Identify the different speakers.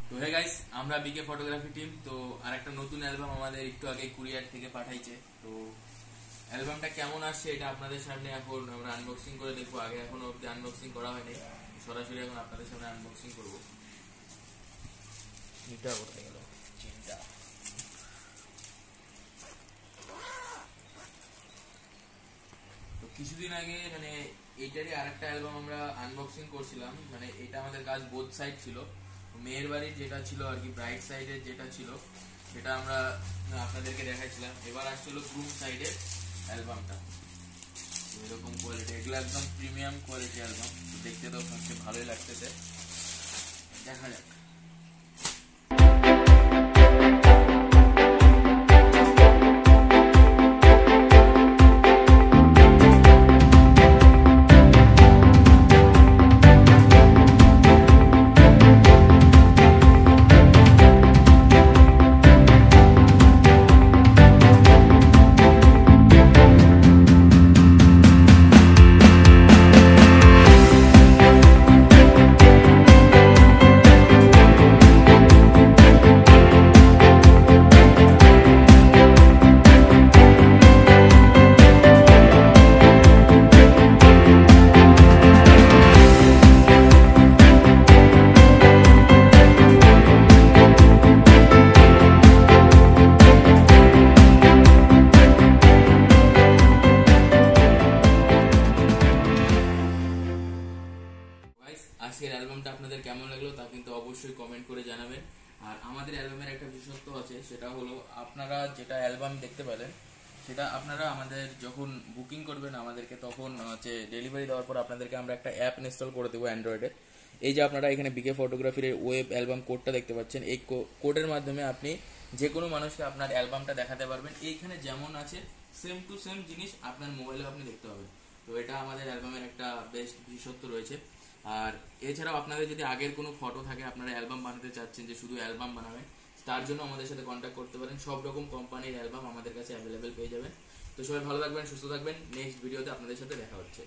Speaker 1: তো hey guys, আমরা বিকে photography team. তো আর একটা নতুন অ্যালবাম আমাদের একটু আগে কুরিয়ার থেকে পাঠাইছে। তো অ্যালবামটা কেমন আসছে এটা আপনাদের সামনে এখন আমরা আনবক্সিং করে দেখবো। আগে এখনো অব্দি আনবক্সিং করা হয়নি, সরাসরি এখন আপনাদের সামনে আনবক্সিং করবো।
Speaker 2: চিন্তা করতে গেল চিন্তা।
Speaker 1: তো কিছুদিন আগে মানে এইটারই আরেকটা অ্যালবাম আমরা আনবক্সিং করছিলাম। মানে এটা আমাদের কাজ বোথ সাইড ছিল। মেয়ের বাড়ির যেটা ছিল আর কি, ব্রাইট সাইডের যেটা ছিল সেটা আমরা আপনাদেরকে দেখাইছিলাম। এবার আসছিল গ্রুম সাইডের অ্যালবামটা। এরকম কোয়ালিটি, এগুলো একদম প্রিমিয়াম কোয়ালিটি অ্যালবাম। তো দেখতে তো হচ্ছে ভালোই লাগতেছে, দেখা যাক। আজকের অ্যালবামটা আপনাদের কেমন লাগলো তা কিন্তু অবশ্যই কমেন্ট করে জানাবেন। আর আমাদের অ্যালবামের একটা বিশেষত্ব আছে, সেটা হলো আপনারা যেটা অ্যালবাম দেখতে পেলেন সেটা আপনারা আমাদের যখন বুকিং করবেন আমাদেরকে, তখন হচ্ছে ডেলিভারি দেওয়ার পর আপনাদেরকে আমরা একটা অ্যাপ ইনস্টল করে দেবো অ্যান্ড্রয়েডে। এই যে আপনারা এখানে বিকে ফটোগ্রাফির ওয়েব অ্যালবাম কোডটা দেখতে পাচ্ছেন, এই কোডের মাধ্যমে আপনি যে কোনো মানুষকে আপনার অ্যালবামটা দেখাতে পারবেন। এইখানে যেমন আছে সেম টু সেম জিনিস আপনার মোবাইলেও আপনি দেখতে পাবেন। তো এটা আমাদের অ্যালবামের একটা বেস্ট বিশেষত্ব রয়েছে। আর এছাড়াও আপনাদের যদি আগের কোনো ফটো থাকে, আপনারা অ্যালবাম বানাতে চাচ্ছেন যে শুধু অ্যালবাম বানাবেন, তার জন্য আমাদের সাথে কন্ট্যাক্ট করতে পারেন। সব রকম কোম্পানির অ্যালবাম আমাদের কাছে অ্যাভেলেবেল পেয়ে যাবেন। তো সবাই ভালো থাকবেন, সুস্থ থাকবেন। নেক্সট ভিডিওতে আপনাদের সাথে দেখা হচ্ছে।